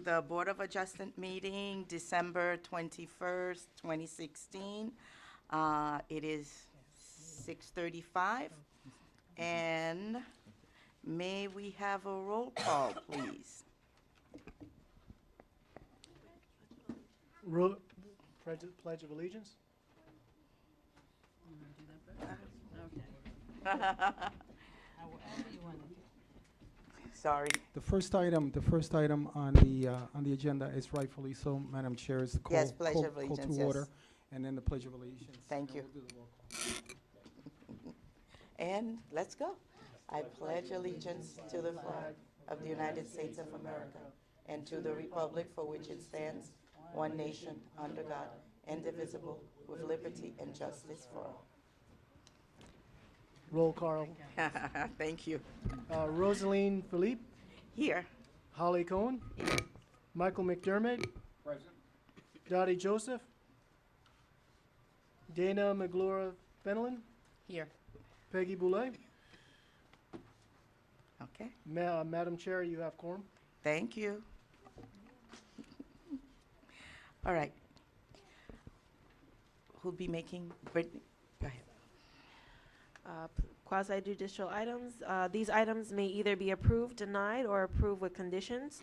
the Board of Adjustment meeting, December 21st, 2016. It is 6:35. And may we have a roll call, please? Pledge of Allegiance. Sorry. The first item on the agenda is rightfully so, Madam Chair, is the call. Yes, Pledge of call Allegiance, to yes. order, and then the Pledge of Allegiance. Thank and you. we'll do the roll call. And let's go. I pledge allegiance to the flag of the United States of America and to the republic for which it stands, one nation, under God, indivisible, with liberty and justice for all. Roll call. Thank you. Rosaline Philippe, Here. Holly Cohen, Michael McDermott, Present. Dottie Joseph, Dana McGlure Fenelon, Here. Peggy Boulay. Okay. Madam Chair, you have quorum. Thank you. All right. Who'll be making, Brittany? Go ahead. Quasi-judicial items. These items may either be approved, denied, or approved with conditions.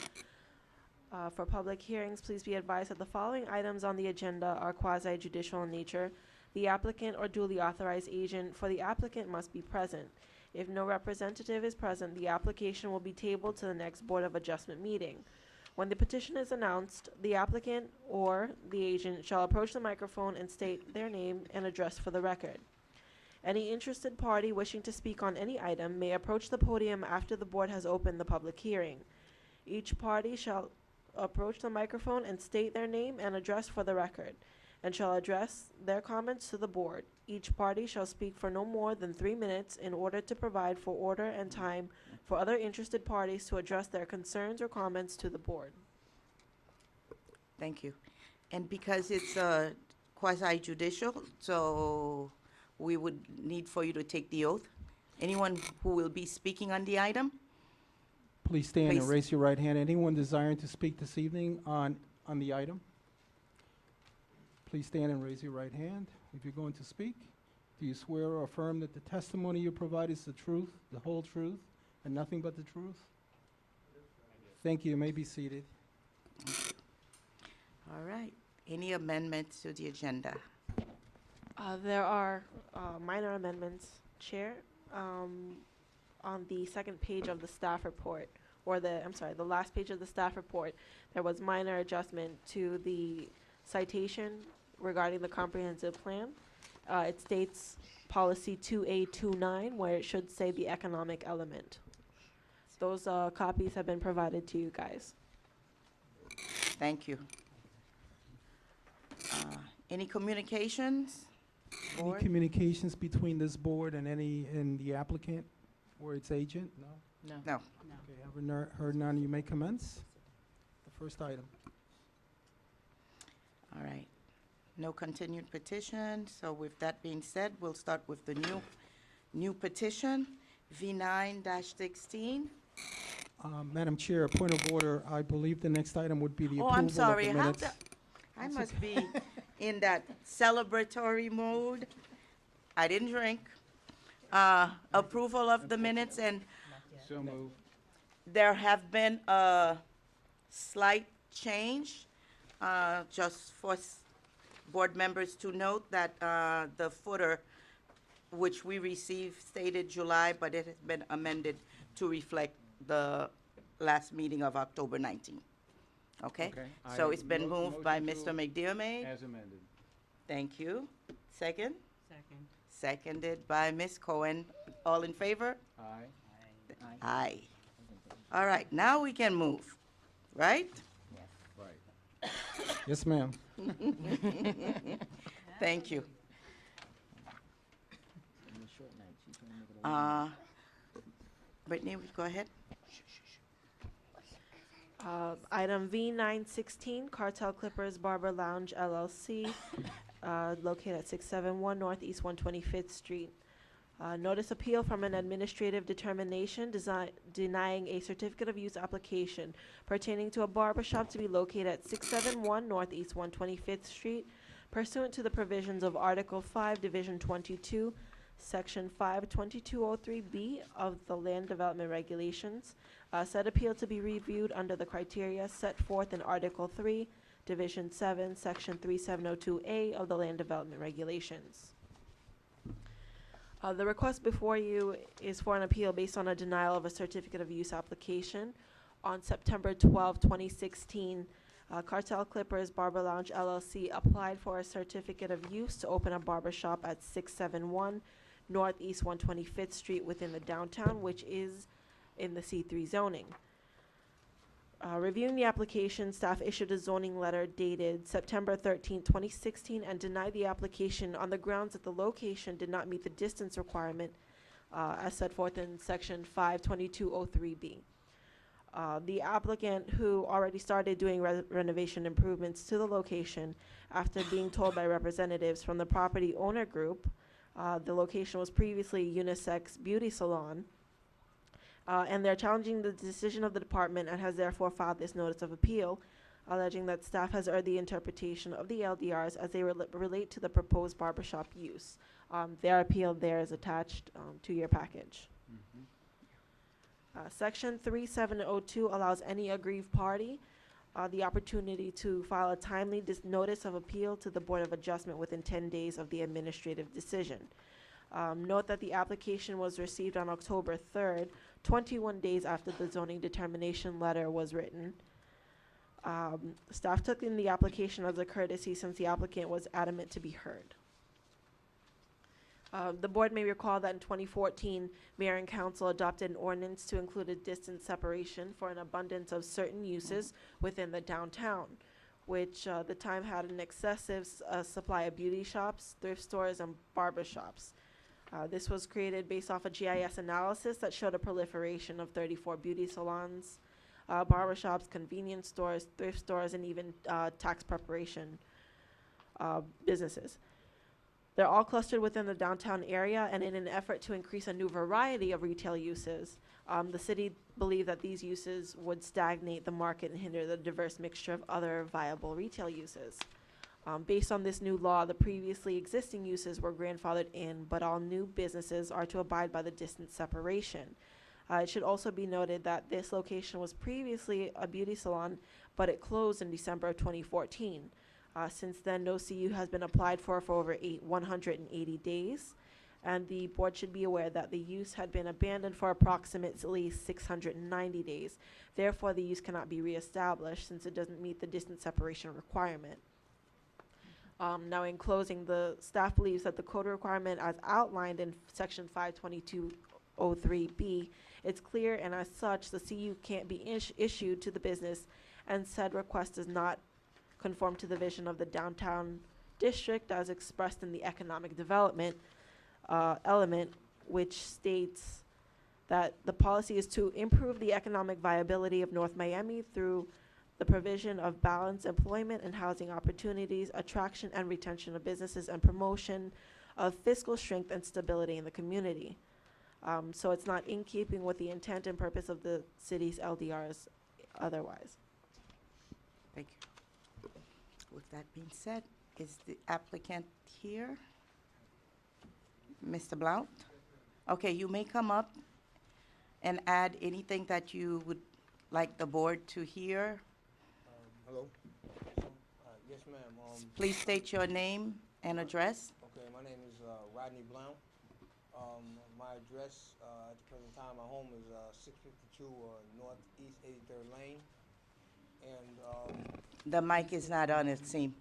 For public hearings, please be advised that the following items on the agenda are quasi-judicial in nature. The applicant or duly authorized agent for the applicant must be present. If no representative is present, the application will be tabled to the next Board of Adjustment meeting. When the petition is announced, the applicant or the agent shall approach the microphone and state their name and address for the record. Any interested party wishing to speak on any item may approach the podium after the board has opened the public hearing. Each party shall approach the microphone and state their name and address for the record, and shall address their comments to the board. Each party shall speak for no more than 3 minutes in order to provide for order and time for other interested parties to address their concerns or comments to the board. Thank you. And because it's quasi-judicial, so we would need for you to take the oath. Anyone who will be speaking on the item? Please stand and Please. raise your right hand. Anyone desiring to speak this evening on the item? Please stand and raise your right hand. If you're going to speak, do you swear or affirm that the testimony you provide is the truth, the whole truth, and nothing but the truth? Thank you. You may be seated. All right. Any amendments to the agenda? There are minor amendments, Chair, on the second page of the staff report, or the last page of the staff report. There was minor adjustment to the citation regarding the comprehensive plan. It states policy 2A29, where it should say the economic element. Those copies have been provided to you guys. Thank you. Any communications? Any Board? communications between this board and the applicant or its agent? No? No. Okay, having heard none, you may commence. The first item. All right. No continued petition. So with that being said, we'll start with the new petition, V9-16. Madam Chair, a point of order. I believe the next item would be the Oh, approval I'm of the sorry. minutes. I must be in that celebratory mode. I didn't drink. Approval of the minutes, and So moved. there have been a slight change, just for board members to note that the footer, which we received, stated July, but it has been amended to reflect the last meeting of October 19. Okay? So it's been moved by Mr. McDermott. As amended. Thank you. Second? Second. Seconded by Ms. Cohen. All in favor? Aye. Aye. All right, now we can move, right? Right. Yes, ma'am. Thank you. Brittany, go ahead. Item V916, Cartel Clippers Barber Lounge LLC, located at 671 Northeast 125th Street. Notice appeal from an administrative determination denying a certificate of use application pertaining to a barber shop to be located at 671 Northeast 125th Street pursuant to the provisions of Article 5, Division 22, Section 52203B of the Land Development Regulations. Said appeal to be reviewed under the criteria set forth in Article 3, Division 7, Section 3702A of the Land Development Regulations. The request before you is for an appeal based on a denial of a certificate of use application. On September 12, 2016, Cartel Clippers Barber Lounge LLC applied for a certificate of use to open a barber shop at 671 Northeast 125th Street within the downtown, which is in the C3 zoning. Reviewing the application, staff issued a zoning letter dated September 13, 2016, and denied the application on the grounds that the location did not meet the distance requirement as set forth in Section 52203B. The applicant, who already started doing renovation improvements to the location after being told by representatives from the property owner group, the location was previously a unisex beauty salon, and they're challenging the decision of the department and has therefore filed this notice of appeal, alleging that staff has erred the interpretation of the LDRs as they relate to the proposed barbershop use. Their appeal there is attached to your package. Section 3702 allows any aggrieved party the opportunity to file a timely notice of appeal to the Board of Adjustment within 10 days of the administrative decision. Note that the application was received on October 3rd, 21 days after the zoning determination letter was written. Staff took in the application as a courtesy since the applicant was adamant to be heard. The board may recall that in 2014, Mayor and Council adopted an ordinance to include a distance separation for an abundance of certain uses within the downtown, which the time had an excessive supply of beauty shops, thrift stores, and barber shops. This was created based off a GIS analysis that showed a proliferation of 34 beauty salons, barber shops, convenience stores, thrift stores, and even tax preparation businesses. They're all clustered within the downtown area, and in an effort to increase a new variety of retail uses, the city believed that these uses would stagnate the market and hinder the diverse mixture of other viable retail uses. Based on this new law, the previously existing uses were grandfathered in, but all new businesses are to abide by the distance separation. It should also be noted that this location was previously a beauty salon, but it closed in December of 2014. Since then, no CU has been applied for over 180 days, and the board should be aware that the use had been abandoned for approximately 690 days. Therefore, the use cannot be reestablished since it doesn't meet the distance separation requirement. Now, in closing, the staff believes that the code requirement as outlined in Section 52203B, it's clear, and as such, the CU can't be issued to the business, and said request does not conform to the vision of the downtown district as expressed in the economic development element, which states that the policy is to improve the economic viability of North Miami through the provision of balanced employment and housing opportunities, attraction and retention of businesses, and promotion of fiscal strength and stability in the community. So it's not in keeping with the intent and purpose of the city's LDRs otherwise. Thank you. With that being said, is the applicant here? Mr. Blount? Okay, you may come up and add anything that you would like the board to hear. Hello. Yes, ma'am. Please state your name and address. Okay, my name is Rodney Blount. My address at the present time, my home is 652 Northeast 83rd Lane. And The mic is not on, it seems.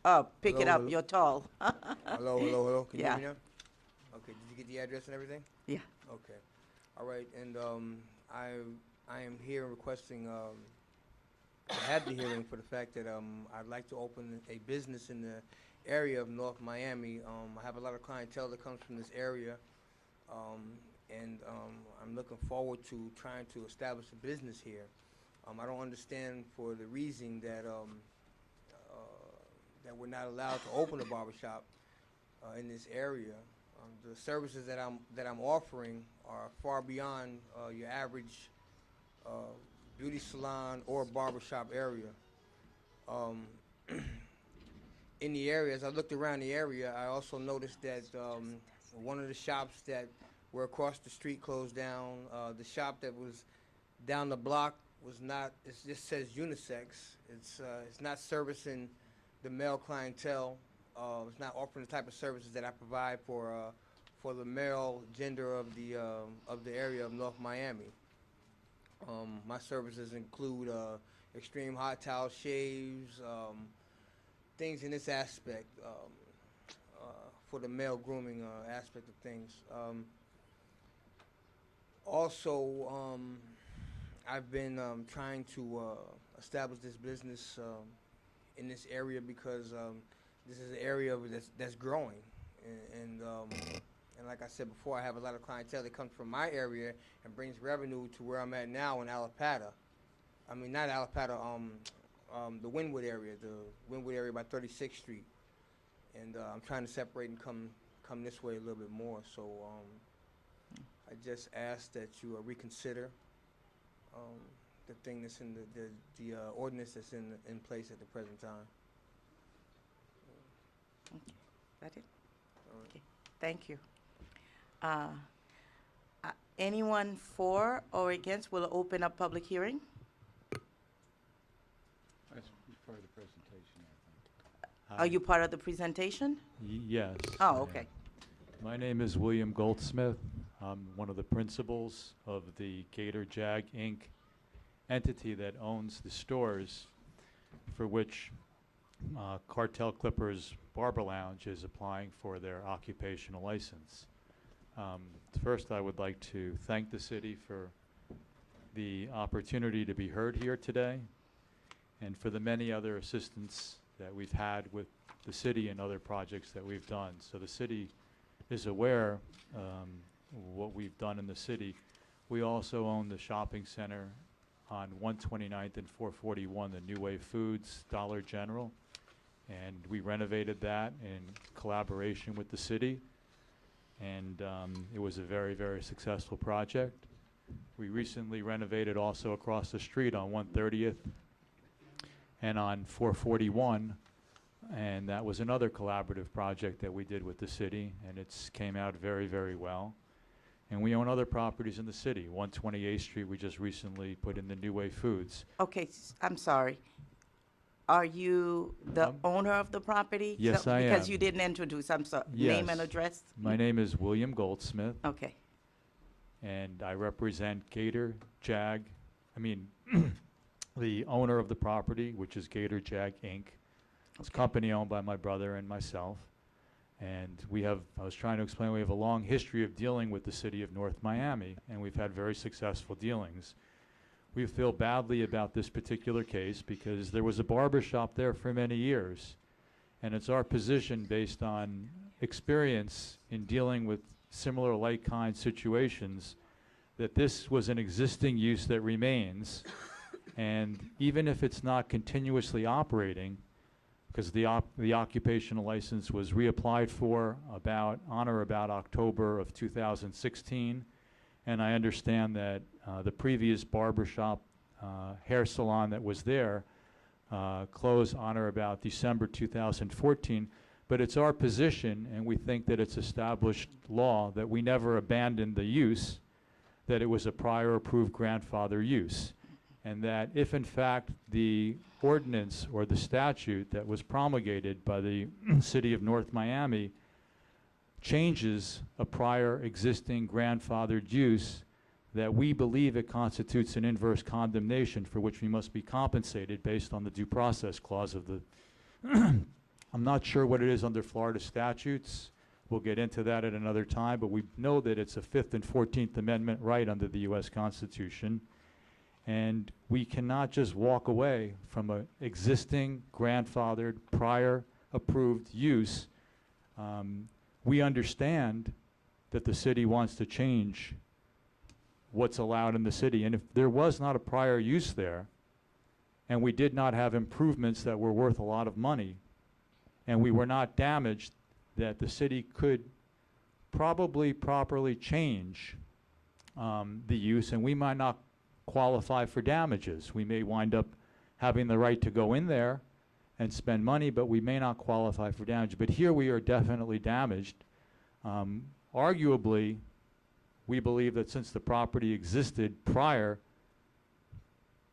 Oh, pick it Hello, up, hello. you're tall. hello. Can you Yeah. hear me now? Okay. Did you get the address and everything? Yeah. Okay. All right. And I am here requesting to have the hearing for the fact that I'd like to open a business in the area of North Miami. I have a lot of clientele that comes from this area, and I'm looking forward to trying to establish a business here. I don't understand for the reason that that we're not allowed to open a barbershop in this area. The services that I'm offering are far beyond your average beauty salon or barbershop area. In the area, as I looked around the area, I also noticed that one of the shops that were across the street closed down. The shop that was down the block was not. It just says unisex. It's not servicing the male clientele. It's not offering the type of services that I provide for the male gender of the area of North Miami. My services include extreme hot towel shaves, things in this aspect for the male grooming aspect of things. Also, I've been trying to establish this business in this area because this is an area that's growing, and like I said before, I have a lot of clientele that comes from my area and brings revenue to where I'm at now in Alapata. I mean, not Alapata, the Wynwood area by 36th Street, and I'm trying to separate and come this way a little bit more. So I just ask that you reconsider the thing that's in the ordinance that's in place at the present time. Okay. That it? All right. Okay. Thank you. Anyone for or against will open up public hearing? That's part of the presentation, I think. Are you part of the presentation? Yes. Oh, I am. okay. My name is William Goldsmith. I'm one of the principals of the Gator Jag Inc. entity that owns the stores for which Cartel Clippers Barber Lounge is applying for their occupational license. First, I would like to thank the city for the opportunity to be heard here today and for the many other assistance that we've had with the city and other projects that we've done. So the city is aware what we've done in the city. We also own the shopping center on 129th and 441, the New Wave Foods Dollar General, and we renovated that in collaboration with the city, and it was a very, very successful project. We recently renovated also across the street on 130th and on 441, and that was another collaborative project that we did with the city, and it's came out very, very well. And we own other properties in the city. 128th Street, we just recently put in the New Wave Foods. Okay, I'm sorry. Are you the owner of the property? Yes, I Because am. you didn't introduce, I'm sorry. Name and Yes. address? My name is William Goldsmith, Okay. and I represent Gator Jag, the owner of the property, which is Gator Jag Inc. It's a Okay. company owned by my brother and myself. And I was trying to explain, we have a long history of dealing with the city of North Miami, and we've had very successful dealings. We feel badly about this particular case because there was a barber shop there for many years. And it's our position, based on experience in dealing with similar like-kind situations, that this was an existing use that remains. And even if it's not continuously operating, because the occupational license was reapplied for on or about October of 2016, and I understand that the previous barbershop hair salon that was there closed on or about December 2014. But it's our position, and we think that it's established law, that we never abandoned the use, that it was a prior approved grandfather use, and that if in fact the ordinance or the statute that was promulgated by the city of North Miami changes a prior existing grandfathered use, that we believe it constitutes an inverse condemnation for which we must be compensated based on the due process clause of the I'm not sure what it is under Florida statutes. We'll get into that at another time, but we know that it's a 5th and 14th Amendment right under the U.S. Constitution. And we cannot just walk away from an existing grandfathered prior approved use. We understand that the city wants to change what's allowed in the city. And if there was not a prior use there, and we did not have improvements that were worth a lot of money, and we were not damaged, that the city could probably properly change the use, and we might not qualify for damages. We may wind up having the right to go in there and spend money, but we may not qualify for damage. But here we are definitely damaged. Arguably, we believe that since the property existed prior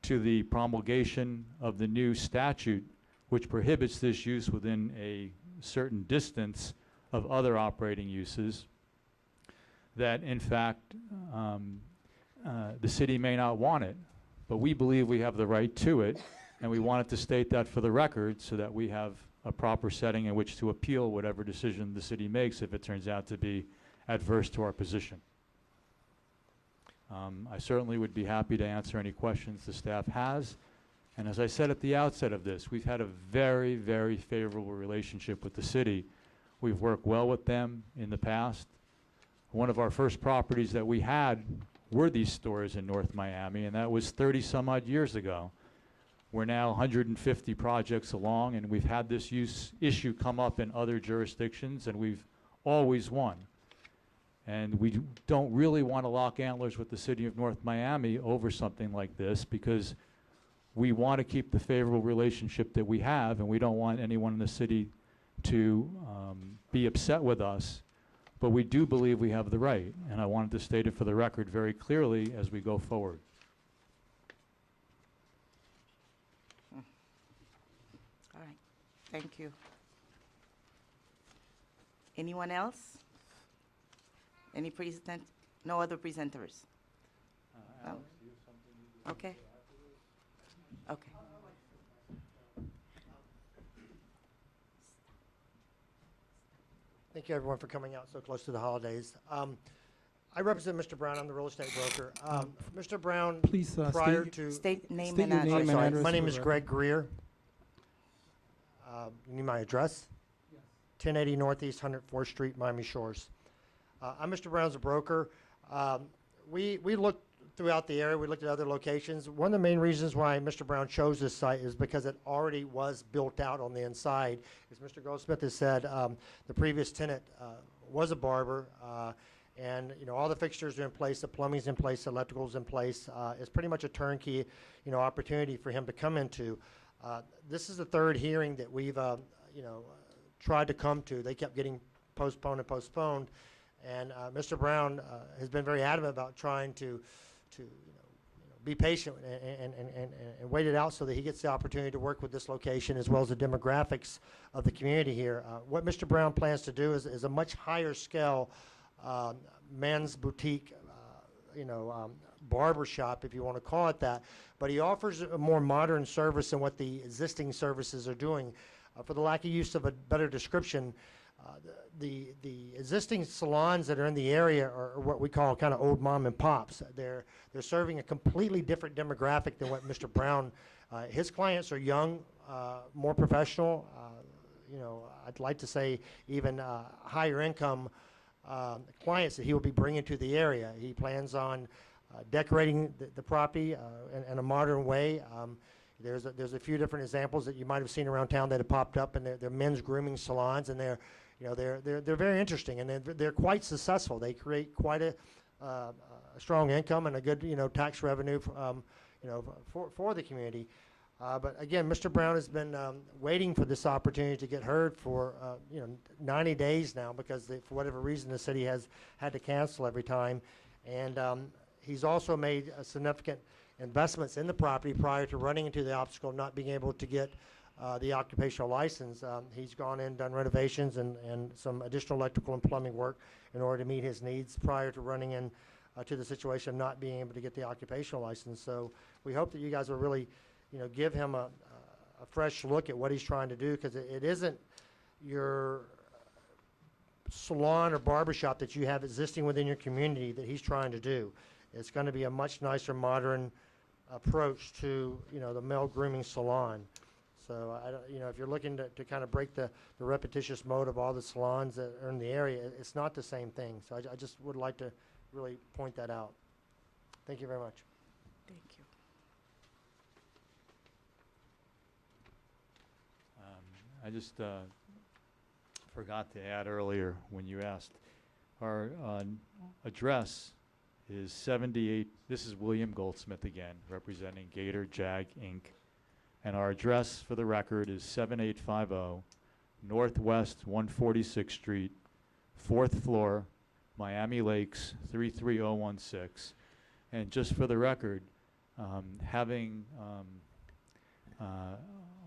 to the promulgation of the new statute, which prohibits this use within a certain distance of other operating uses, that in fact the city may not want it, but we believe we have the right to it, and we wanted to state that for the record so that we have a proper setting in which to appeal whatever decision the city makes if it turns out to be adverse to our position. I certainly would be happy to answer any questions the staff has. And as I said at the outset of this, we've had a very, very favorable relationship with the city. We've worked well with them in the past. One of our first properties that we had were these stores in North Miami, and that was 30 some odd years ago. We're now 150 projects along, and we've had this issue come up in other jurisdictions, and we've always won. And we don't really want to lock antlers with the city of North Miami over something like this, because we want to keep the favorable relationship that we have, and we don't want anyone in the city to be upset with us. But we do believe we have the right, and I wanted to state it for the record very clearly as we go forward. All right, thank you. Anyone else? Any present, no other presenters? No? Okay. Okay. Thank you, everyone, for coming out so close to the holidays. I represent Mr. Brown. I'm the real estate broker. Mr. Brown, Please prior state, to... State name State and your name address. and Sorry, address my for name the is record. Greg Greer. You need my address? 1080 Northeast 104th Street, Miami Shores. I'm Mr. Brown's a broker. We looked throughout the area. We looked at other locations. One of the main reasons why Mr. Brown chose this site is because it already was built out on the inside. As Mr. Goldsmith has said, the previous tenant was a barber, and all the fixtures are in place, the plumbing's in place, the electrical's in place. It's pretty much a turnkey, opportunity for him to come into. This is the third hearing that we've, tried to come to. They kept getting postponed and postponed, and Mr. Brown has been very adamant about trying to be patient and wait it out so that he gets the opportunity to work with this location as well as the demographics of the community here. What Mr. Brown plans to do is a much higher scale men's boutique, barber shop, if you want to call it that, but he offers a more modern service than what the existing services are doing. For the lack of use of a better description, the existing salons that are in the area are what we call kind of old mom and pops. They're serving a completely different demographic than what Mr. Brown. His clients are young, more professional. I'd like to say even higher income clients that he will be bringing to the area. He plans on decorating the property in a modern way. There's a few different examples that you might have seen around town that have popped up, and they're men's grooming salons, and they're very interesting, and they're quite successful. They create quite a strong income and a good tax revenue for the community. But again, Mr. Brown has been waiting for this opportunity to get heard for 90 days now, because for whatever reason the city has had to cancel every time, and he's also made significant investments in the property prior to running into the obstacle of not being able to get the occupational license. He's gone in, done renovations and some additional electrical and plumbing work in order to meet his needs prior to running in to the situation of not being able to get the occupational license. So we hope that you guys will really give him a fresh look at what he's trying to do, because it isn't your salon or barbershop that you have existing within your community that he's trying to do. It's going to be a much nicer, modern approach to the male grooming salon. So if you're looking to kind of break the repetitious mode of all the salons that are in the area, it's not the same thing. So I just would like to really point that out. Thank you very much. Thank you. I just forgot to add earlier when you asked Our address is 78, this is William Goldsmith again, representing Gator Jag Inc. And our address for the record is 7850 Northwest 146th Street, 4th floor, Miami Lakes 33016. And just for the record,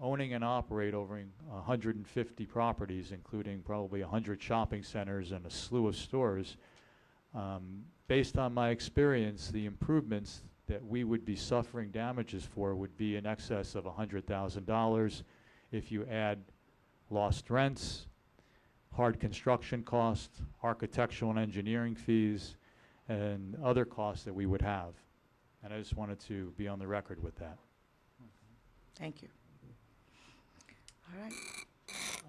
owning and operate over 150 properties, including probably 100 shopping centers and a slew of stores, based on my experience, the improvements that we would be suffering damages for would be in excess of $100,000 if you add lost rents, hard construction costs, architectural and engineering fees, and other costs that we would have. And I just wanted to be on the record with that. Thank you. All right.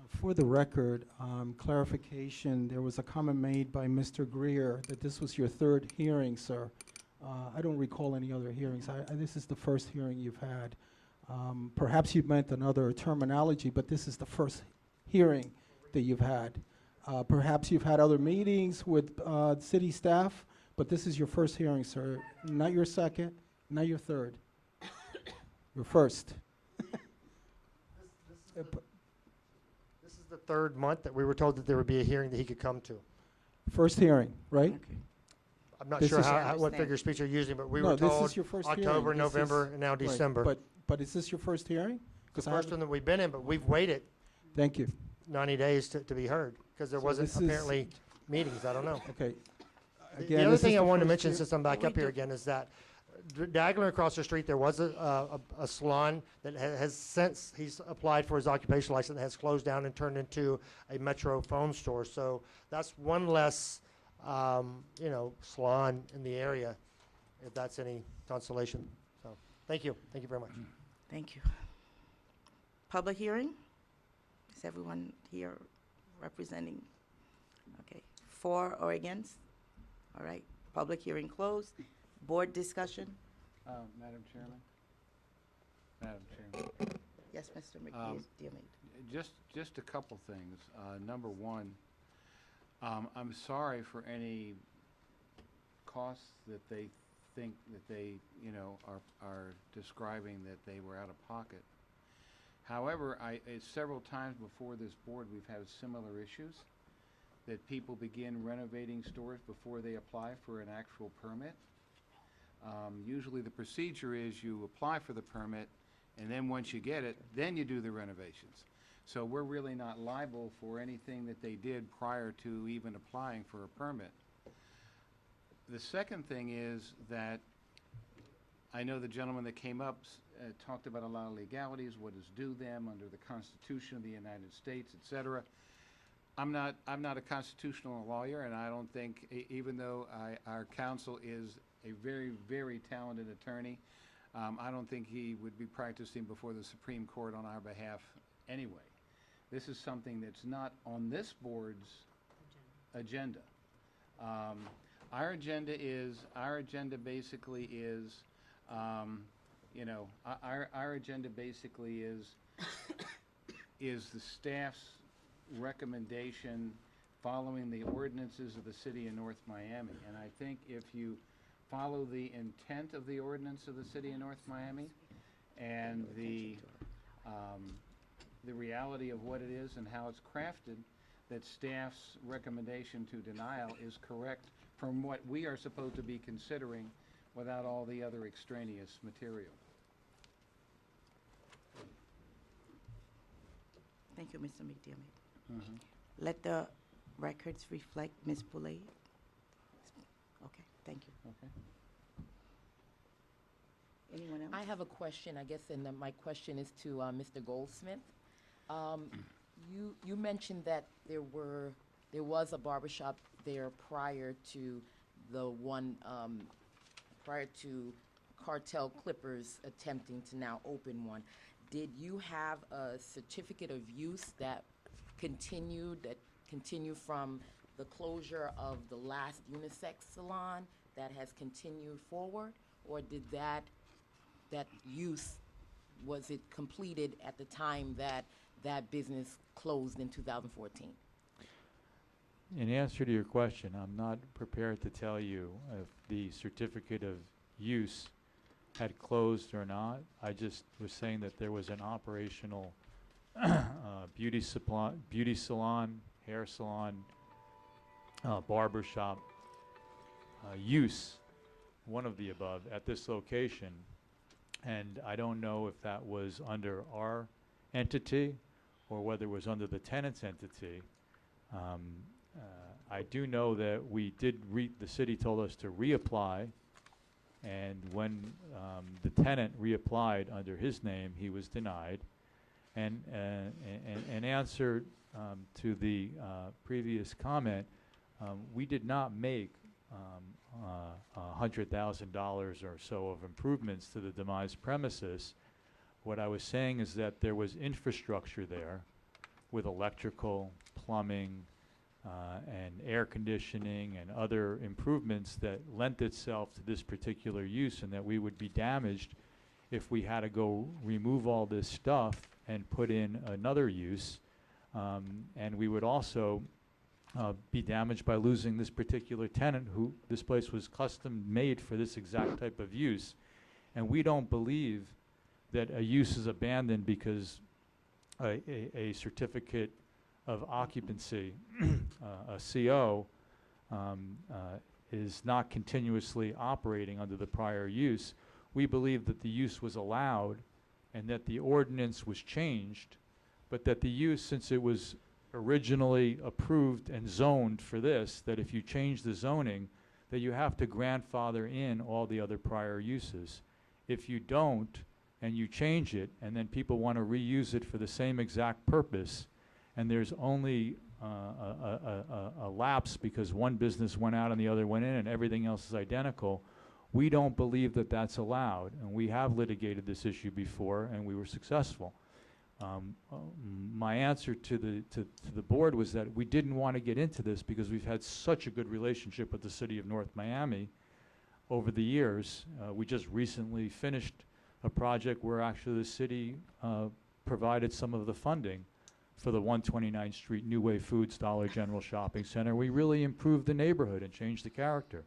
For the record, clarification, there was a comment made by Mr. Greer that this was your third hearing, sir. I don't recall any other hearings. This is the first hearing you've had. Perhaps you meant another terminology, but this is the first hearing that you've had. Perhaps you've had other meetings with city staff, but this is your first hearing, sir. Not your second, not your third. Your first. This is the third month that we were told that there would be a hearing that he could come to. First hearing, right? Okay. I'm not This sure is- what Understand. figure of speech you're using, but we No, were this told is your first hearing. October, This is- November, and now right, December. But is this your first hearing? The 'Cause I first haven't- one that we've been in, but we've waited Thank you. 90 days to be heard, because there So wasn't this is- apparently meetings, I don't know. Okay. The Again, other this is thing I the wanted to first mention, hear- since I'm back We up here do- again, is that diagonally across the street, there was a salon that has since, he's applied for his occupational license, has closed down and turned into a Metro phone store. So that's one less, salon in the area, if that's any consolation. So, thank you. Thank you very much. Thank you. Public hearing? Is everyone here representing? Okay, for or against? All right, public hearing closed. Board discussion? Madam Chairman? Madam Chairman, Yes, Mr. Um, McDiarmid. just a couple things. Number one, I'm sorry for any costs that they think that they, are describing that they were out of pocket. However, several times before this board, we've had similar issues, that people begin renovating stores before they apply for an actual permit. Usually the procedure is you apply for the permit, and then once you get it, then you do the renovations. So we're really not liable for anything that they did prior to even applying for a permit. The second thing is that I know the gentleman that came up talked about a lot of legalities, what is due them under the Constitution of the United States, et cetera. I'm not a constitutional lawyer, and I don't think, even though our counsel is a very, very talented attorney, I don't think he would be practicing before the Supreme Court on our behalf anyway. This is something that's not on this board's agenda. Our agenda basically is, our agenda basically is the staff's recommendation following the ordinances of the city of North Miami. And I think if you follow the intent of the ordinance of the city of North Miami and the reality of what it is and how it's crafted, that staff's recommendation to denial is correct from what we are supposed to be considering without all the other extraneous material. Thank you, Mr. McDiarmid. Let the records reflect Ms. Boulay. Okay, thank you. Okay. Anyone else? I have a question, I guess, and my question is to Mr. Goldsmith. You mentioned that there was a barbershop there prior to the one, prior to Cartel Clippers attempting to now open one. Did you have a certificate of use that continued from the closure of the last unisex salon that has continued forward? Or did that use, was it completed at the time that that business closed in 2014? in answer to your question, I'm not prepared to tell you if the certificate of use had closed or not. I just was saying that there was an operational beauty salon, hair salon, barber shop use, one of the above, at this location. And I don't know if that was under our entity or whether it was under the tenant's entity. I do know that we did the city told us to reapply, and when the tenant reapplied under his name, he was denied. And in answer to the previous comment, we did not make $100,000 or so of improvements to the demised premises. What I was saying is that there was infrastructure there with electrical, plumbing, and air conditioning and other improvements that lent itself to this particular use, and that we would be damaged if we had to go remove all this stuff and put in another use. And we would also be damaged by losing this particular tenant who this place was custom made for this exact type of use. And we don't believe that a use is abandoned because a certificate of occupancy, a CO, is not continuously operating under the prior use. We believe that the use was allowed and that the ordinance was changed, but that the use, since it was originally approved and zoned for this, that if you change the zoning, that you have to grandfather in all the other prior uses. If you don't, and you change it, and then people want to reuse it for the same exact purpose, and there's only a lapse because one business went out and the other went in and everything else is identical, we don't believe that that's allowed. And we have litigated this issue before, and we were successful. My answer to the board was that we didn't want to get into this because we've had such a good relationship with the city of North Miami over the years. We just recently finished a project where actually the city provided some of the funding for the 129th Street New Way Foods Dollar General Shopping Center. We really improved the neighborhood and changed the character.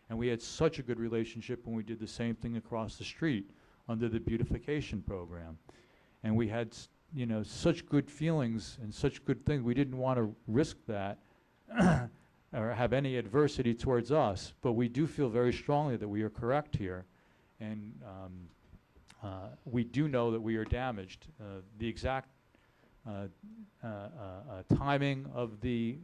And we had such a good relationship when we did the same thing across the street under the beautification program. And we had such good feelings and such good things. We didn't want to risk that or have any adversity towards us, but we do feel very strongly that we are correct here. And we do know that we are damaged. The exact timing of the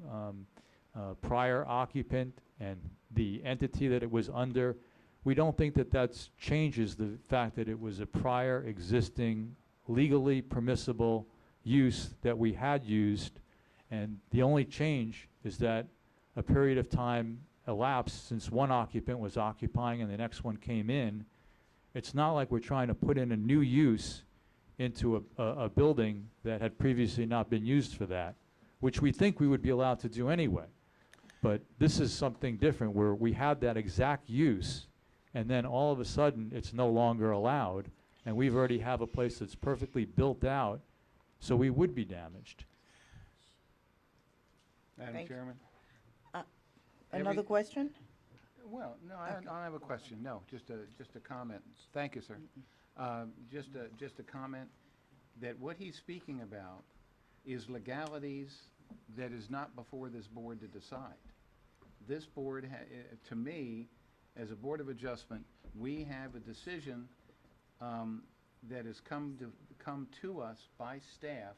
prior occupant and the entity that it was under, we don't think that that changes the fact that it was a prior existing legally permissible use that we had used, and the only change is that a period of time elapsed since one occupant was occupying and the next one came in. It's not like we're trying to put in a new use into a building that had previously not been used for that, which we think we would be allowed to do anyway. But this is something different where we had that exact use and then all of a sudden it's no longer allowed, and we've already have a place that's perfectly built out, so we would be damaged. Madam Thank you. Chairman? Another Every- question? Well, no, I don't have a question, no, just a comment. Thank you, sir. Just a comment that what he's speaking about is legalities that is not before this board to decide. This board, to me, as a Board of Adjustment, we have a decision that has come to us by staff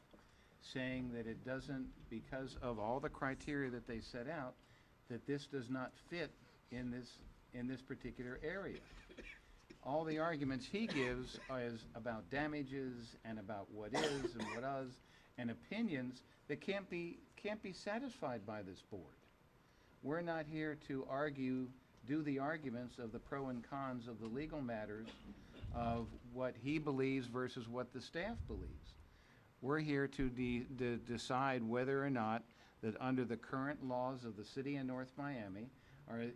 saying that it doesn't, because of all the criteria that they set out, that this does not fit in this particular area. All the arguments he gives is about damages and about what is and what does, and opinions that can't be satisfied by this board. We're not here to do the arguments of the pro and cons of the legal matters of what he believes versus what the staff believes. We're here to decide whether or not that under the current laws of the city of North Miami,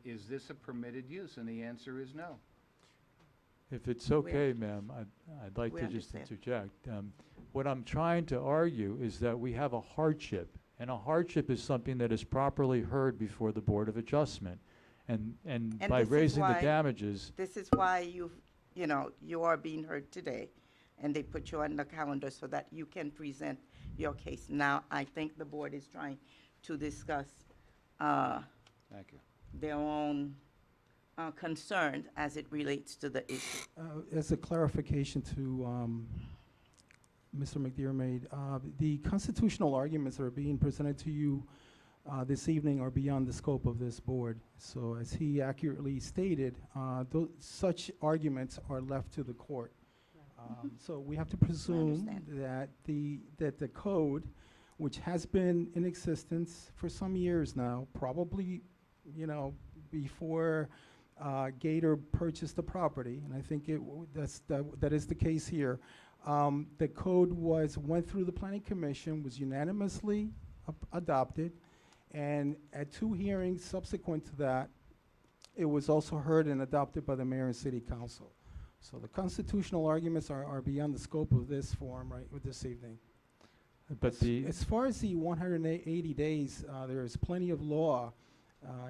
is this a permitted use? And the answer is no. If it's okay, ma'am, I'd like We to just understand. interject. What I'm trying to argue is that we have a hardship, And a hardship is something that is properly heard before the Board of Adjustment. And And by this is raising the why- damages, This is why you are being heard today, and they put you on the calendar so that you can present your case. Now, I think the board is trying to discuss Thank you. their own concern as it relates to the issue. As a clarification to Mr. McDermott, the constitutional arguments that are being presented to you this evening are beyond the scope of this board. So as he accurately stated, such arguments are left to the court. So we have to presume understand. that the code, which has been in existence for some years now, probably, before Gator purchased the property, and I think that is the case here. The code went through the planning commission, was unanimously adopted, and at 2 hearings subsequent to that, it was also heard and adopted by the mayor and city council. So the constitutional arguments are beyond the scope of this forum with this evening. but As far as the 180 days, there is plenty of law,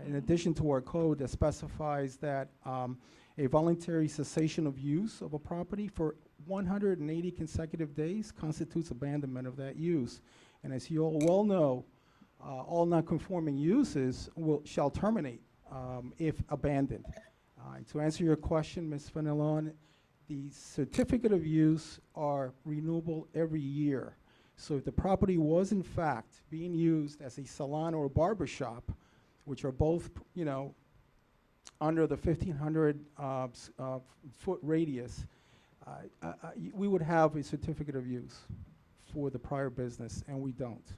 in addition to our code, that specifies that a voluntary cessation of use of a property for 180 consecutive days constitutes abandonment of that use. And as you all well know, all non-conforming uses shall terminate if abandoned. To answer your question, Ms. Fenelon, the certificate of use are renewable every year. So if the property was in fact being used as a salon or a barber shop, which are both, under the 1,500 foot radius, we would have a certificate of use for the prior business, and we don't.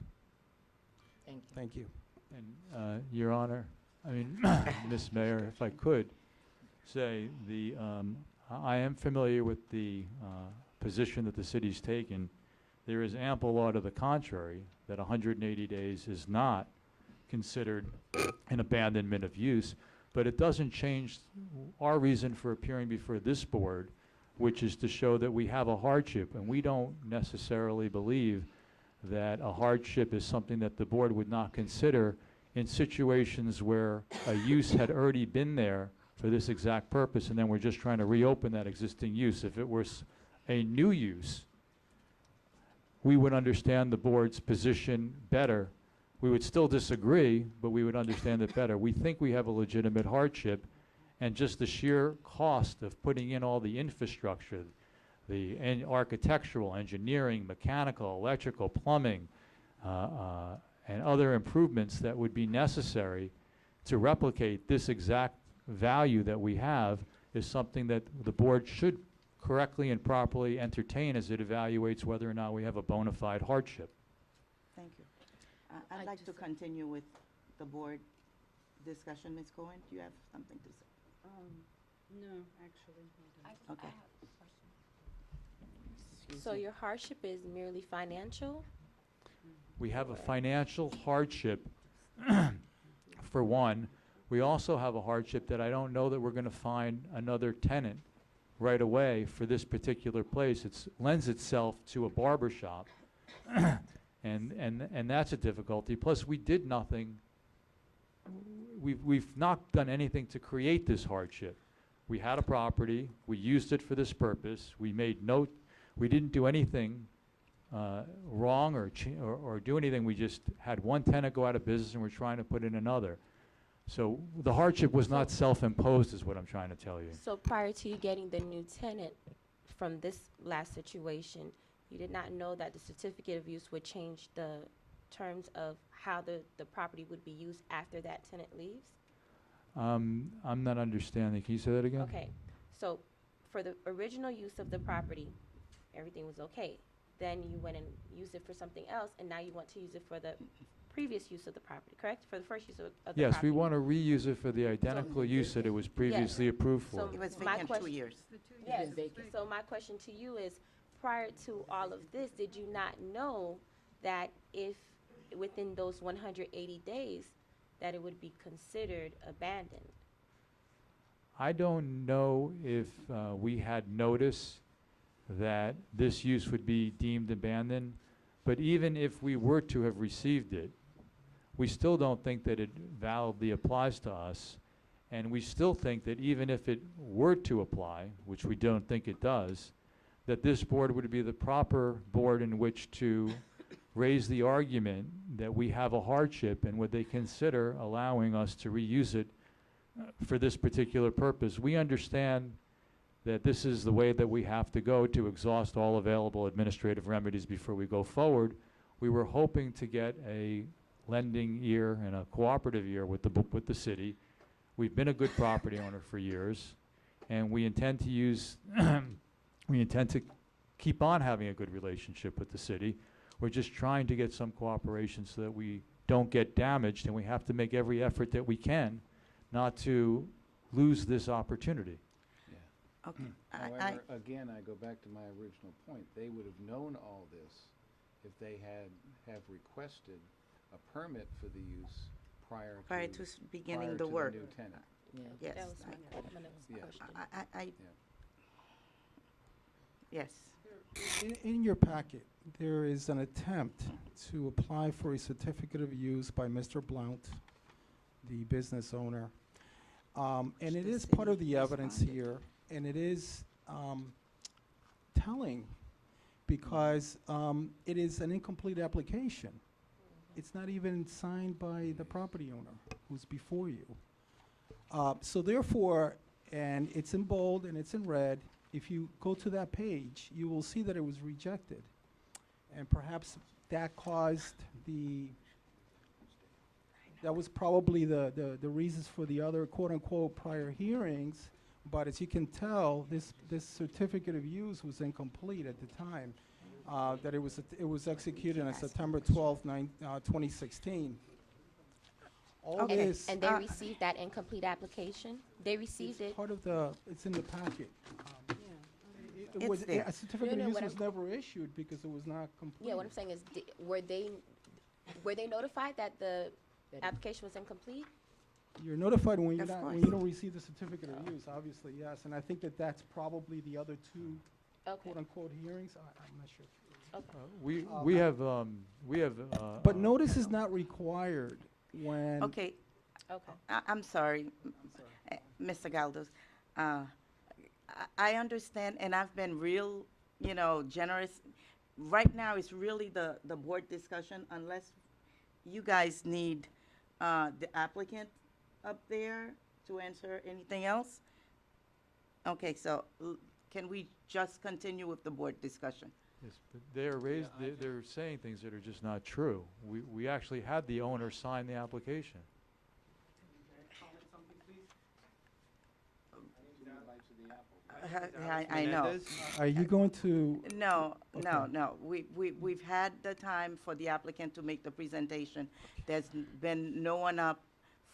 Thank you. Thank you. And, Your Honor, Ms. Mayor, if I could say, I am familiar with the position that the city's taken. There is ample law to the contrary, that 180 days is not considered an abandonment of use, but it doesn't change our reason for appearing before this board, which is to show that we have a hardship, and we don't necessarily believe that a hardship is something that the board would not consider in situations where a use had already been there for this exact purpose, and then we're just trying to reopen that existing use. If it were a new use, we would understand the board's position better. We would still disagree, but we would understand it better. We think we have a legitimate hardship, and just the sheer cost of putting in all the infrastructure, the architectural, engineering, mechanical, electrical, plumbing, and other improvements that would be necessary to replicate this exact value that we have is something that the board should correctly and properly entertain as it evaluates whether or not we have a bona fide hardship. Thank you. I'd like to continue with the board discussion. Ms. Cohen, do you have something to say? No, actually. Okay. Excuse So me. your hardship is merely financial? We have a financial hardship, for one. We also have a hardship that I don't know that we're going to find another tenant right away for this particular place. It lends itself to a barber shop, and that's a difficulty. Plus, we did nothing. We've not done anything to create this hardship. We had a property. We used it for this purpose. We made note. We didn't do anything wrong or do anything. We just had one tenant go out of business, and we're trying to put in another. So the hardship was not self-imposed, is what I'm trying to tell you. So prior to you getting the new tenant from this last situation, you did not know that the certificate of use would change the terms of how the property would be used after that tenant leaves? I'm not understanding. Can you say that again? Okay, so for the original use of the property, everything was okay. Then you went and used it for something else, and now you want to use it for the previous use of the property, correct? For the first use of the property? Yes, we want to reuse it for the identical use that it was previously approved for. So It was my vacant 2 question- years. Yes, been vacant. so my question to you is, prior to all of this, did you not know that if, within those 180 days, that it would be considered abandoned? I don't know if we had notice that this use would be deemed abandoned, but even if we were to have received it, we still don't think that it validly applies to us. And we still think that even if it were to apply, which we don't think it does, that this board would be the proper board in which to raise the argument that we have a hardship and would they consider allowing us to reuse it for this particular purpose. We understand that this is the way that we have to go to exhaust all available administrative remedies before we go forward. We were hoping to get a lending ear and a cooperative ear with the city. We've been a good property owner for years, and we intend to use, we intend to keep on having a good relationship with the city. We're just trying to get some cooperation so that we don't get damaged, and we have to make every effort that we can not to lose this opportunity. Yeah. Okay. However, again, I go back to my original point. They would have known all this if they have requested a permit for the use prior to beginning the work. new tenant. Yeah. Yes. That was my next Yeah. question. Yes. In your packet, there is an attempt to apply for a certificate of use by Mr. Blount, the business owner. And it is part of the evidence here, and it is telling because it is an incomplete application. It's not even signed by the property owner who's before you. So therefore, and it's in bold and it's in red, if you go to that page, you will see that it was rejected. And perhaps that caused that was probably the reasons for the other quote-unquote prior hearings. But as you can tell, this certificate of use was incomplete at the time. That it was executed on September 12th, 2016. All Okay. this And they received that incomplete application? They received it? part of it's in the packet. It's Was there. a certificate No, of use what was never issued because it was not complete. Yeah, what I'm saying is, were they notified that the application was incomplete? You're notified when Of when course. you don't receive the certificate of use, obviously, yes. And I think that that's probably the other two Okay, quote-unquote hearings. I'm not sure. okay. We have. But notice is not required when. Okay. Okay. I'm sorry, Mr. Galdos. I understand, and I've been real, generous. Right now, it's really the board discussion, unless you guys need the applicant up there to answer anything else. Okay, so can we just continue with the board discussion? Yes, but they're saying things that are just not true. We actually had the owner sign the application. I know. Are you going to? No. Okay. We've had the time for the applicant to make the presentation. There's been no one up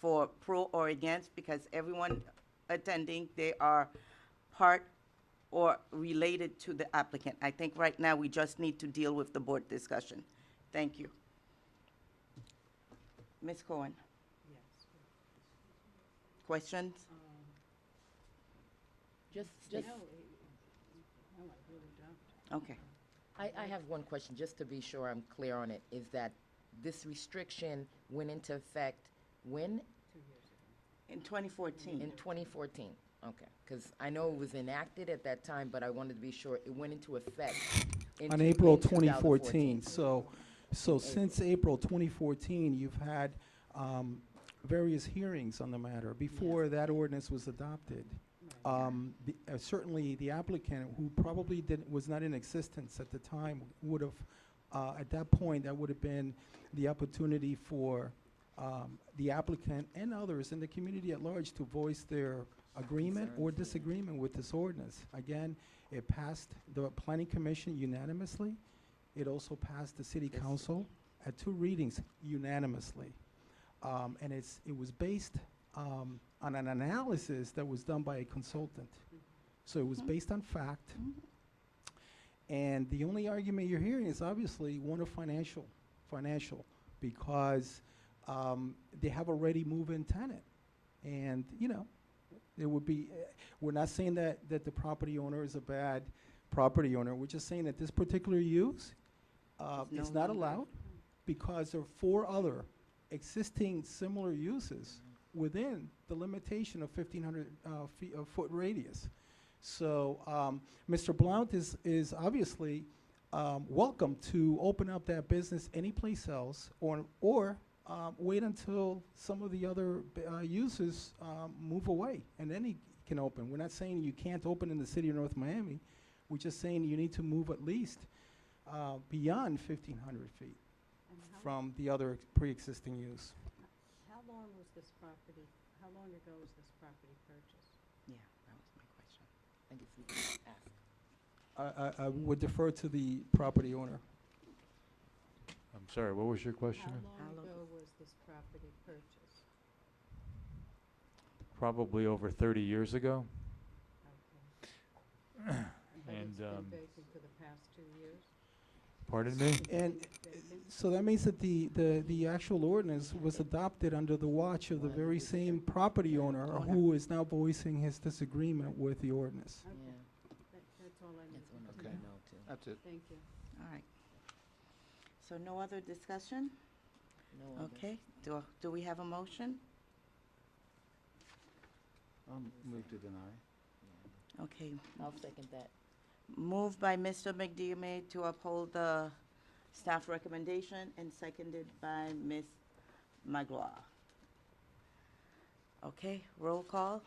for pro or against because everyone attending, they are part or related to the applicant. I think right now we just need to deal with the board discussion. Thank you. Ms. Cohen? Questions? Just, No, I really don't. Okay. I have one question, just to be sure I'm clear on it, is that this restriction went into effect when? In 2014. In 2014, okay. Because I know it was enacted at that time, but I wanted to be sure it went into effect On April 2014. So since April 2014, you've had various hearings on the matter before that ordinance was adopted. Certainly, the applicant, who probably was not in existence at the time, would have, at that point, that would have been the opportunity for the applicant and others in the community at large to voice their agreement or disagreement with this ordinance. Again, it passed the Planning Commission unanimously. It also passed the City Council at 2 readings unanimously. And it was based on an analysis that was done by a consultant. So it was based on fact. And the only argument you're hearing is obviously one of financial, because they have already move-in tenant. And, there would be, we're not saying that the property owner is a bad property owner. We're just saying that this particular use is not allowed because there are 4 other existing similar uses within the limitation of 1,500 foot radius. So Mr. Blount is obviously welcome to open up that business anyplace else, or wait until some of the other uses move away, and then he can open. We're not saying you can't open in the city of North Miami. We're just saying you need to move at least beyond 1,500 feet And from the other pre-existing use. how long was this property, how long ago was this property purchased? Yeah, that was my question. I guess we can ask. I would defer to the property owner. I'm sorry, what was your question? How How long long- ago was this property purchased? Probably over 30 years ago. Okay. But And, it's been vacant for the past 2 years? Pardon me? And Vacant? so that means that the actual ordinance was adopted under the watch of the very same property owner who is now voicing his disagreement with the ordinance. Okay, Yeah, that's all I that's need what to I Okay. know too. That's it. Thank you. All right. So no other discussion? No other. Okay, do we have a motion? I'll move to deny. Yeah. Okay, I'll second that. moved by Mr. McDermott to uphold the staff recommendation and seconded by Ms. Magloire. Okay, roll call.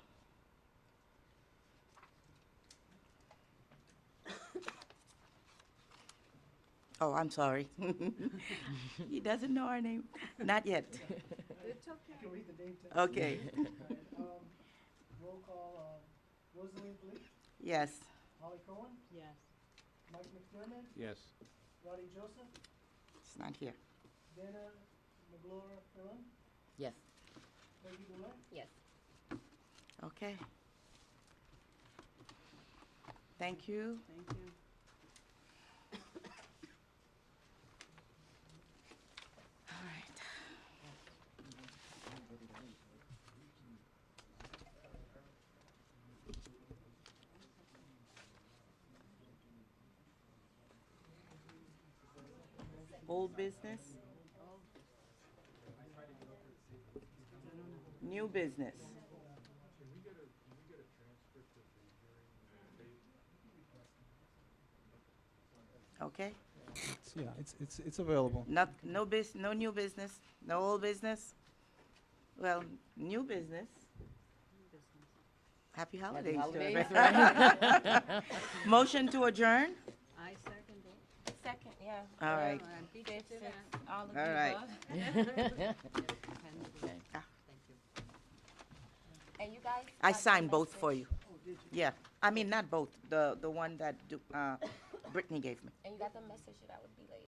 Oh, I'm sorry. He doesn't know our name. Not yet. It's okay. You can read the name tag. Okay, Roll call, Rosalie Bleak, yes. Holly Cohen, Yes. Mike McDermott, Yes. Roddy Joseph, It's not here. Dana McGlure Fillon, Yes. Peggy Boulay. Yes. Okay. Thank you. Thank you. All right. Old business? New business? Okay, Yeah, it's available. no new business, no old business? Well, new business. Happy holidays to holidays, everyone. Motion to adjourn? I second it. Second, yeah. All right. And beat you to that. All of All right. And you guys? I got the signed both for message? you. Yeah, I mean, not both, the one that Brittany gave me. And you got the message that I would be late?